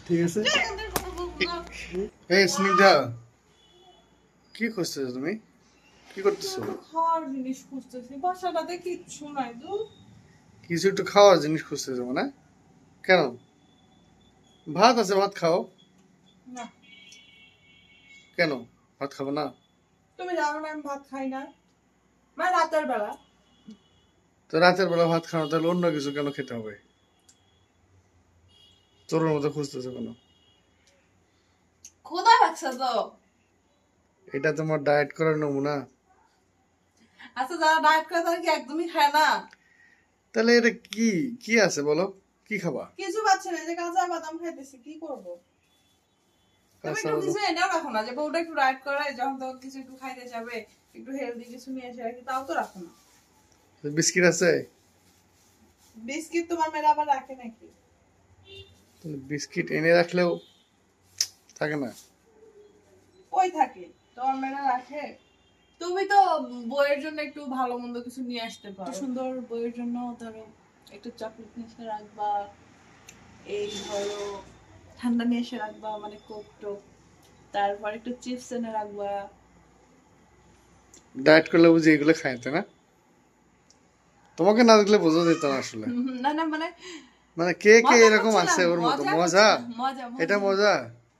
ঠিক আছে। এই স্নিগ্ধা, কি করছো তুমি? কি করতেছো? খাওয়ার জিনিস খুঁজতেছি, বাসাটাতে কিচ্ছু নাই তো। কিছু একটু খাওয়ার জিনিস খুঁজতেছো মানে? কেন? ভাত আছে, ভাত খাও। না, কেন ভাত খাবো না? তুমি জানো না আমি ভাত খাই না, মানে রাতের বেলা। তো রাতের বেলা ভাত খাও, তাহলে অন্য কিছু কেন খেতে হবে? তোর মতো খুঁজতেছো কেন? ক্ষুধা লাগছে তো। এটা তোমার ডায়েট করার নমুনা? আচ্ছা, যারা ডায়েট করে তারা কি একদমই খায় না? তাহলে এটা কি কি আছে বলো, কি খাবা? কিছু পাচ্ছে না, যে কাঁচা বাদাম খাইতেছি, কি করবো? তুমি কাঁচা একটু বাদাম? কিছু এনেও রাখো না, যে বউটা একটু ডায়েট করে, যখন তখন কিছু একটু খাইতে যাবে, একটু হেলদি কিছু নিয়ে এসে রাখি, তাও তো রাখো না। বিস্কিট আছে? বিস্কিট তোমার মেয়েরা আবার রাখে নাকি? বিস্কিট এনে রাখলেও থাকে না। কই থাকে, তোমার মেয়েরা রাখে? তুমি তো বইয়ের জন্য একটু ভালো মন্দ কিছু নিয়ে আসতে পারো, সুন্দর বইয়ের জন্য ধরো একটু চকলেট নিয়ে এসে রাখবা, এই ধরো ঠান্ডা নিয়ে এসে রাখবা, মানে কোক টোক, তারপর একটু চিপস এনে রাখবা। ডায়েট করলে বুঝি এগুলো খাইতে না? তোমাকে না দেখলে বোঝা যেত না আসলে। না না, মানে মানে কে কে মজা এরকম আছে করছিলাম, ওর মতো? মজা মজা? করছিলাম, মজা এটা মজা মজা?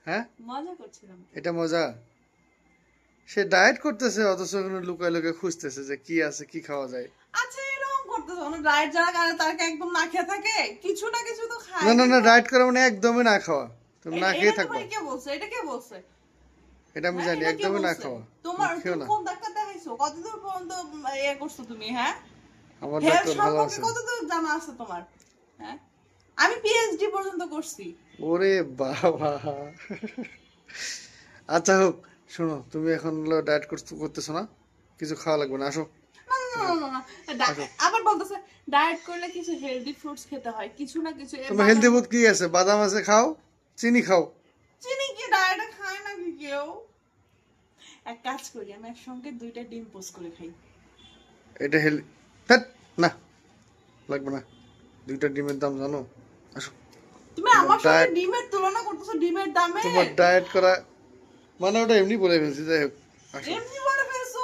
হ্যাঁ, মজা করছিলাম। এটা মজা। সে ডায়েট করতেছে অথচ ওখানে লুকায় লুকায় খুঁজতেছে যে কি আছে, কি খাওয়া যায়। আচ্ছা, এরকম করতেছো না? ডায়েট যারা করে তারা কি একদম না খেয়ে থাকে? কিছু না কিছু তো খায়। না না না, ডায়েট করা মানে একদমই না খাওয়া। তুমি না খেয়ে এটা থাকবা, তোমার কে বলছে? এটা কে বলছে? এটা আমি হ্যাঁ, জানি। এটা কে একদমই না বলছে? খাওয়া। তোমার খেও তুমি না। কোন ডাক্তার দেখাইছো? কতদূর পর্যন্ত করছো তুমি? হ্যাঁ, আমার হেলথ ডাক্তার ভালো সম্পর্কে আছে। কতদূর জানা আছে তোমার? হ্যাঁ, আমি পিএইচডি পর্যন্ত করছি। ওরে বাবা। আচ্ছা হোক, শোনো, তুমি এখন ডায়েট করতেছো না, কিছু খাওয়া লাগবে না, আসো। না না না না না, আসো। আবার বলতেছে ডায়েট করলে কিছু হেলদি ফ্রুটস খেতে হয়, কিছু না কিছু। তোমার হেলদি ফুড কি আছে? বাদাম আছে, খাও। চিনি খাও। চিনি কি ডায়েটে খায় নাকি কেউ? এক কাজ করি, আমি একসঙ্গে 2টা ডিম পোস্ট করে খাই। এটা হেলদি? না, লাগবে না। 2টা ডিমের দাম জানো? আসো। তুমি তোমার আমার সাথে ডায়েট, ডিমের তুলনা করতেছো ডিমের দামে? তোমার ডায়েট করা মানে ওটা এমনি বলে ফেলছি, যাই হোক। আসো এমনি বলে ফেলছো?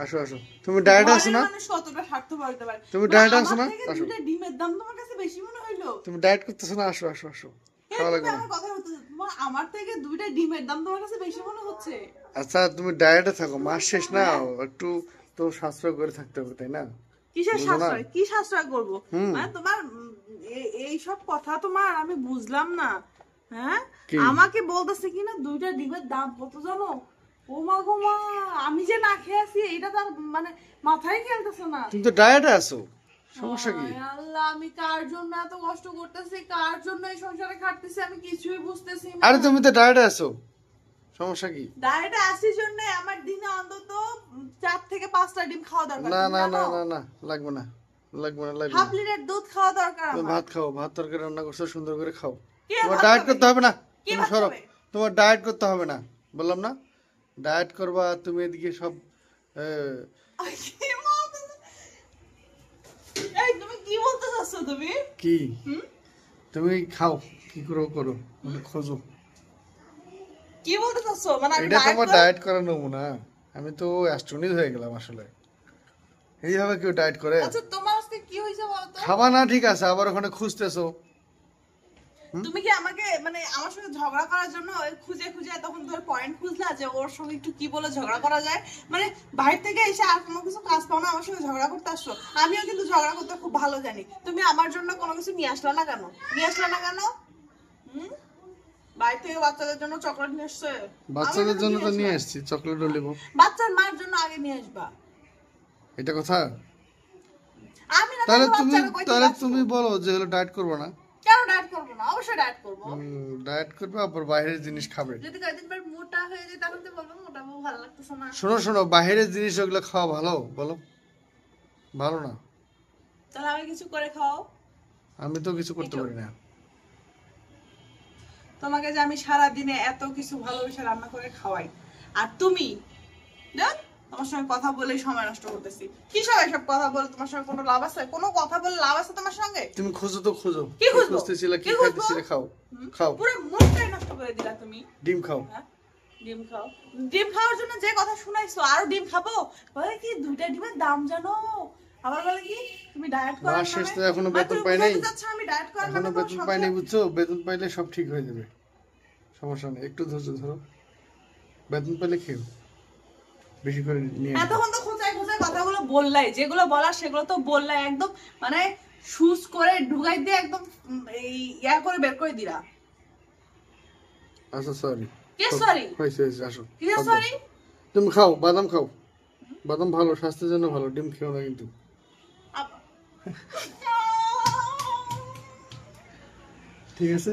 আসো আসো। তুমি ডায়েটে আছো ঘরের না? মানুষ কতটা স্বার্থপর হতে পারে? তুমি মানে ডায়েটে আছো আমার না? থেকে আসো। 2টা ডিমের দাম তোমার কাছে বেশি মনে হইলো? তুমি ডায়েট করতেছো না? আসো আসো আসো। এই খাওয়া তুমি লাগবে না। আমার কথা বলতেছো, তোমার আমার থেকে 2টা ডিমের দাম তোমার কাছে বেশি মনে হচ্ছে? আচ্ছা, তুমি ডায়েটে থাকো, মাস শেষ না, হ্যাঁ? একটু তো সাশ্রয় করে থাকতে হবে, তাই না? কিসের বুঝো না? সাশ্রয়? কি সাশ্রয় করবো? হুম। মানে তোমার এই সব কথা তোমার আমি বুঝলাম না। হ্যাঁ, কি? আমাকে বলতেছে কি না 2টা ডিমের দাম কত জানো? ও মা গো মা, আমি যে না খেয়ে আছি এটা তার মানে মাথায় খেলতেছে না। তুমি তো ডায়েটে আছো, সমস্যা কি? হায় আল্লাহ, আমি কার জন্য এত কষ্ট করতেছি, কার জন্য এই সংসারে খাটতেছি, আমি কিছুই বুঝতেছি না। আরে তুমি তো ডায়েটে আছো, সমস্যা কি? ডায়েটে আসি জন্য আমার দিনে অন্তত 4 থেকে 5টা ডিম খাওয়া দরকার, না তুমি না না জানো? না না, লাগবে না, লাগবে না, লাগবে হাফ না। লিটার দুধ খাওয়া দরকার তুমি আমার। ভাত খাও, ভাত তরকারি রান্না করছো, সুন্দর করে খাও। কে তোমার ভাত ডায়েট খাবে? করতে হবে না। কে তুমি ভাত সরো। খাবে? তোমার ডায়েট করতে হবে না, বললাম না? ডায়েট করবা তুমি, এদিকে সব কি বলতেছো? এই তুমি কি বলতে চাচ্ছো তুমি? কি? হুম? তুমি খাও, কি করো করো, খোঁজো। কি বলতে চাচ্ছো? মানে আমি এটা ডায়েট তোমার করে? ডায়েট করার নমুনা? আমি তো অ্যাস্ট্রোনিট হয়ে গেলাম আসলে। এইভাবে কেউ ডায়েট করে? আচ্ছা, তোমার আজকে কি হয়েছে বলো তো? খাবা না, ঠিক আছে, আবার ওখানে খুঁজতেছো। তুমি কি আমাকে মানে আমার সঙ্গে ঝগড়া করার জন্য খুঁজে খুঁজে তখন তোর পয়েন্ট খুঁজলা যে ওর সঙ্গে একটু কি বলে ঝগড়া করা যায়? মানে বাইরে থেকে এসে আর কোনো কিছু কাজ পাও না, আমার সঙ্গে ঝগড়া করতে আসছো? আমিও কিন্তু ঝগড়া করতে খুব ভালো জানি। তুমি আমার জন্য কোনো কিছু নিয়ে আসলা না কেন? নিয়ে আসলা না কেন? হুম? বাইরে থেকে বাচ্চাদের জন্য চকলেট নিয়ে আসছে? বাচ্চাদের জন্য তো নিয়ে এসেছি, চকলেট লিবো। বাচ্চার মার জন্য আগে নিয়ে আসবা। এটা কথা? আমি না তাহলে থাকলে তুমি, বাচ্চারা কই থেকে তাহলে আসবো? তুমি বলো যে হলো ডায়েট করবো না। কেন ডায়েট করবো না? অবশ্যই ডায়েট করবো। ডায়েট করবে, আবার বাইরের জিনিস খাবে। যদি কয়েকদিন পর মোটা হয়ে যায় তখন তো বলবো মোটা বউ ভালো লাগতেছে না। শোনো শোনো, বাইরের জিনিস ওগুলো খাওয়া ভালো বলো? ভালো না। তাহলে আমি কিছু করে খাও। আমি তো কিছু করতে পারি না। তোমাকে যে আমি সারা দিনে এত কিছু ভালোবেসে রান্না করে খাওয়াই, আর তুমি তোমার সঙ্গে কথা বলেই সময় নষ্ট করতেছি। কি সব এসব কথা বলে তোমার সঙ্গে কোনো লাভ আছে? কোনো কথা বলে লাভ আছে তোমার সঙ্গে? তুমি খোঁজো তো খোঁজো। কি খুঁজবো? খুঁজতেছিলে, কি কি খুঁজবো? খাইতেছিলে? খাও খাও, পুরো মুডটাই নষ্ট করে দিলা তুমি। ডিম খাও। হ্যাঁ? ডিম খাও। ডিম খাওয়ার জন্য যে কথা শুনাইছো, আরো ডিম খাবো? বলে কি 2টা ডিমের দাম জানো? আবার বলে কি তুমি ডায়েট করো? মাস শেষ তো এখনো বেতন পাই নাই। আমি ডায়েট করার এখনো মানে বেতন পাই নাই, বুঝছো? বেতন পাইলে সব ঠিক হয়ে যাবে, সমস্যা নেই, একটু ধৈর্য ধরো। বেতন পেলে খেও, বেশি করে নিয়ে। এতক্ষণ তো খোঁচাই খোঁচাই কথাগুলো বললাই, যেগুলো বলার সেগুলো তো বললাই, একদম মানে সুস করে ঢুকাই দিয়ে একদম এই ইয়া করে বের করে দিলা। আচ্ছা সরি। কে সরি? হয়েছে হয়েছে, আসো। কি সরি? তুমি খাও, বাদাম খাও, বাদাম ভালো, স্বাস্থ্যের জন্য ভালো, ডিম খেও না কিন্তু। ঠিক আছে।